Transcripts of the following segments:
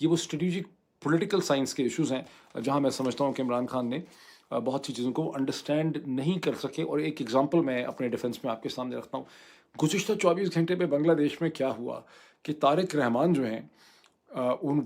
یہ وہ strategic political science کے ایشوز ہیں جہاں میں سمجھتا ہوں کہ عمران خان نے بہت سی چیزوں کو انڈرسٹینڈ نہیں کر سکے. اور ایک ایگزامپل میں اپنے ڈیفنس میں آپ کے سامنے رکھتا ہوں. گزشتہ 24 گھنٹے میں بنگلہ دیش میں کیا ہوا کہ طارق رحمان جو ہیں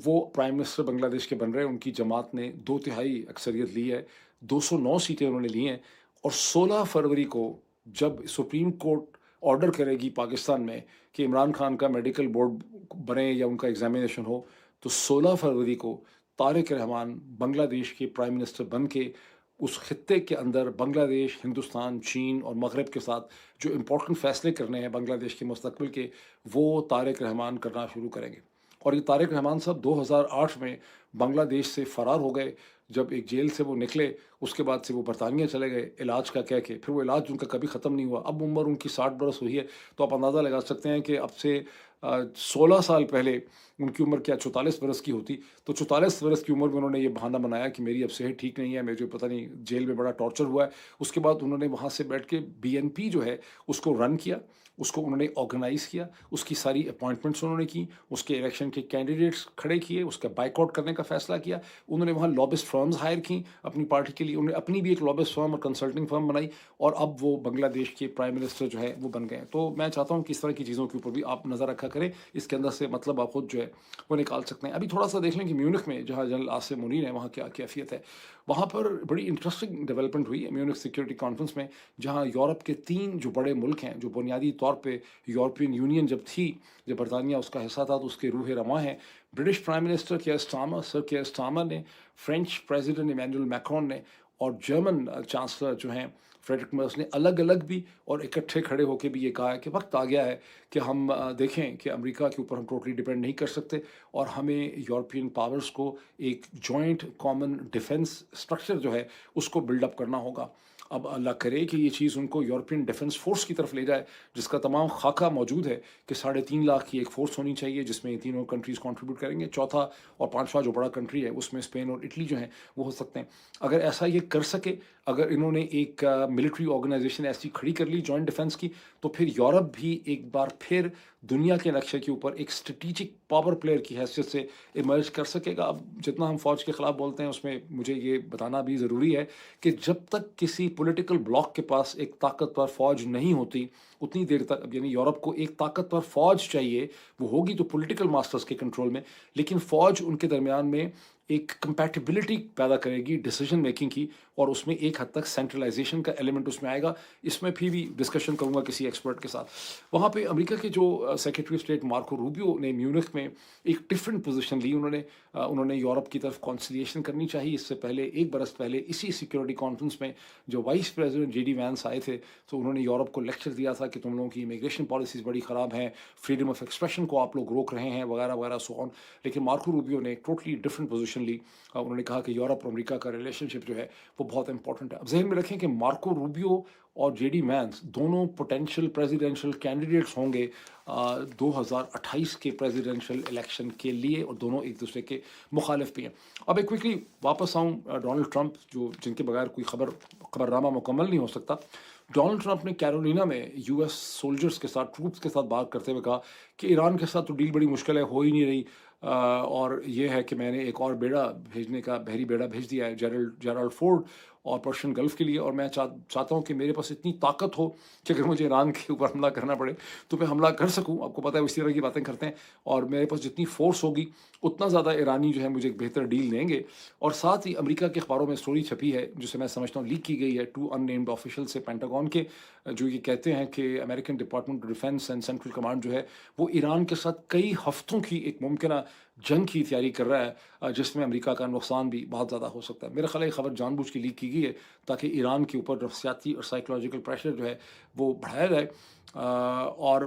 وہ پرائم منسٹر بنگلہ دیش کے بن رہے ہیں. ان کی جماعت نے 2/3 اکثریت لی ہے, 209 سیٹیں انہوں نے لی ہیں. اور 16 فروری کو جب سپریم کورٹ آرڈر کرے گی پاکستان میں کہ عمران خان کا میڈیکل بورڈ بنے یا ان کا ایگزامینیشن ہو, تو 16 فروری کو طارق رحمان بنگلہ دیش کے پرائم منسٹر بن کے اس خطے کے اندر بنگلہ دیش, ہندوستان, چین اور مغرب کے ساتھ جو امپورٹنٹ فیصلے کرنے ہیں بنگلہ دیش کے مستقبل کے, وہ طارق رحمان کرنا شروع کریں گے. اور یہ طارق رحمان صاحب 2008 میں بنگلہ دیش سے فرار ہو گئے. جب ایک جیل سے وہ نکلے اس کے بعد سے وہ برطانیہ چلے گئے علاج کا کہہ کے, پھر وہ علاج ان کا کبھی ختم نہیں ہوا. اب عمر ان کی 60 برس ہوئی ہے, تو آپ اندازہ لگا سکتے ہیں کہ اب سے 16 سال پہلے ان کی عمر کیا 44 برس کی ہوتی. تو 44 برس کی عمر میں انہوں نے یہ بہانہ بنایا کہ میری اب صحت ٹھیک نہیں ہے, مجھے پتہ نہیں جیل میں بڑا ٹارچر ہوا ہے. اس کے بعد انہوں نے وہاں سے بیٹھ کے BNP جو ہے اس کو رن کیا, اس کو انہوں نے آرگنائز کیا, اس کی ساری اپوائنٹمنٹس انہوں نے کی, اس کے الیکشن کے کینڈیڈیٹس کھڑے کیے, اس کا بائک آؤٹ کرنے کا فیصلہ کیا. انہوں نے وہاں لابسٹ فرمز ہائر کیں اپنی پارٹی کے لیے, انہوں نے اپنی بھی ایک لابسٹ فرم اور کنسلٹنگ فرم بنائی, اور اب وہ بنگلہ دیش کے پرائم منسٹر جو ہے وہ بن گئے ہیں. تو میں چاہتا ہوں کہ اس طرح کی چیزوں کے اوپر بھی آپ نظر رکھا کریں, اس کے اندر سے مطلب آپ خود جو ہے وہ نکال سکتے ہیں. ابھی تھوڑا سا دیکھ لیں کہ میونخ میں جہاں جنرل عاصم منیر ہے وہاں کیا کیفیت ہے. وہاں پر بڑی انٹرسٹنگ ڈیولپمنٹ ہوئی ہے میونخ سیکورٹی کانفرنس میں, جہاں یورپ کے 3 جو بڑے ملک ہیں جو بنیادی طور پہ یورپین یونین جب تھی, جب برطانیہ اس کا حصہ تھا, تو اس کے روح رواں ہیں. برٹش پرائم منسٹر سر کیئر سٹارمر نے, فرینچ پریزیڈنٹ ایمینوئل میکرون نے, اور جرمن چانسلر جو ہیں فریڈرک مرس نے الگ الگ بھی اور اکٹھے کھڑے ہو کے بھی یہ کہا ہے کہ وقت آ گیا ہے کہ ہم دیکھیں کہ امریکہ کے اوپر ہم ٹوٹلی ڈیپینڈ نہیں کر سکتے, اور ہمیں یورپین پاورز کو ایک جوائنٹ کامن ڈیفنس اسٹرکچر جو ہے اس کو بلڈ اپ کرنا ہوگا. اب اللہ کرے کہ یہ چیز ان کو یورپین ڈیفنس فورس کی طرف لے جائے, جس کا تمام خاکہ موجود ہے کہ 3.5 لاکھ کی ایک فورس ہونی چاہیے جس میں یہ تینوں کنٹریز کنٹریبیوٹ کریں گے. چوتھا اور پانچواں جو بڑا کنٹری ہے اس میں اسپین اور اٹلی جو ہیں وہ ہو سکتے ہیں. اگر ایسا یہ کر سکے, اگر انہوں نے ایک ملٹری آرگنائزیشن ایسی کھڑی کر لی جوائنٹ ڈیفنس کی, تو پھر یورپ بھی ایک بار پھر دنیا کے نقشے کے اوپر ایک اسٹریٹجک پاور پلیئر کی حیثیت سے ایمرج کر سکے گا. اب جتنا ہم فوج کے خلاف بولتے ہیں اس میں مجھے یہ بتانا بھی ضروری ہے کہ جب تک کسی پولیٹیکل بلاک کے پاس ایک طاقتور فوج نہیں ہوتی اتنی دیر تک, یعنی یورپ کو ایک طاقتور فوج چاہیے, وہ ہوگی تو پولیٹیکل ماسٹرز کے کنٹرول میں, لیکن فوج ان کے درمیان میں ایک کمپیٹیبلٹی پیدا کرے گی ڈیسیجن میکنگ کی, اور اس میں ایک حد تک سینٹرلائزیشن کا ایلیمنٹ اس میں آئے گا. اس میں پھر بھی ڈسکشن کروں گا کسی ایکسپرٹ کے ساتھ. وہاں پہ امریکہ کے جو secretary of state Marco Rubio نے میونخ میں ایک ڈفرینٹ پوزیشن لی. انہوں نے یورپ کی طرف کانسیلیشن کرنی چاہیے. اس سے پہلے 1 برس پہلے اسی سیکورٹی کانفرنس میں جو وائس پریزیڈنٹ JD وینس آئے تھے, تو انہوں نے یورپ کو لیکچر دیا تھا کہ تم لوگوں کی امیگریشن پالیسیز بڑی خراب ہیں, فریڈم آف ایکسپریشن کو آپ لوگ روک رہے ہیں وغیرہ وغیرہ سو آن. لیکن مارکو روبیو نے ایک ٹوٹلی ڈفرینٹ پوزیشن لی. انہوں نے کہا کہ یورپ اور امریکہ کا ریلیشن شپ جو ہے وہ بہت امپورٹنٹ ہے. اب ذہن میں رکھیں کہ مارکو روبیو اور JD وینس دونوں پوٹینشیل پریزیڈینشیل کینڈیڈیٹس ہوں گے 2028 کے پریزیڈینشیل الیکشن کے لیے, اور دونوں ایک دوسرے کے مخالف بھی ہیں. اب ایک کوئکلی واپس آؤں ڈونلڈ ٹرمپ, جن کے بغیر کوئی خبرنامہ مکمل نہیں ہو سکتا. ڈونلڈ ٹرمپ نے کیرولینا میں US سولجرز کے ساتھ, ٹروپس کے ساتھ بات کرتے ہوئے کہا کہ ایران کے ساتھ تو ڈیل بڑی مشکل ہے, ہو ہی نہیں رہی, اور یہ ہے کہ میں نے ایک اور بیڑا بھیجنے کا بحری بیڑا بھیج دیا ہے جیرالڈ فورڈ اور پرشین گلف کے لیے, اور میں چاہتا ہوں کہ میرے پاس اتنی طاقت ہو کہ اگر مجھے ایران کے اوپر حملہ کرنا پڑے تو میں حملہ کر سکوں. آپ کو پتہ ہے اسی طرح کی باتیں کرتے ہیں, اور میرے پاس جتنی فورس ہوگی اتنا زیادہ ایرانی جو ہے مجھے ایک بہتر ڈیل دیں گے. اور ساتھ ہی امریکہ کے اخباروں میں اسٹوری چھپی ہے جسے میں سمجھتا ہوں لیک کی گئی ہے 2 unnamed آفیشل سے پینٹاگون کے, جو یہ کہتے ہیں کہ American department of defence and central command جو ہے وہ ایران کے ساتھ کئی ہفتوں کی ایک ممکنہ جنگ کی تیاری کر رہا ہے, جس میں امریکہ کا نقصان بھی بہت زیادہ ہو سکتا ہے. میرا خیال ہے یہ خبر جان بوجھ کے لیک کی گئی ہے تاکہ ایران کے اوپر نفسیاتی اور سائیکولوجیکل پریشر جو ہے وہ بڑھایا جائے, اور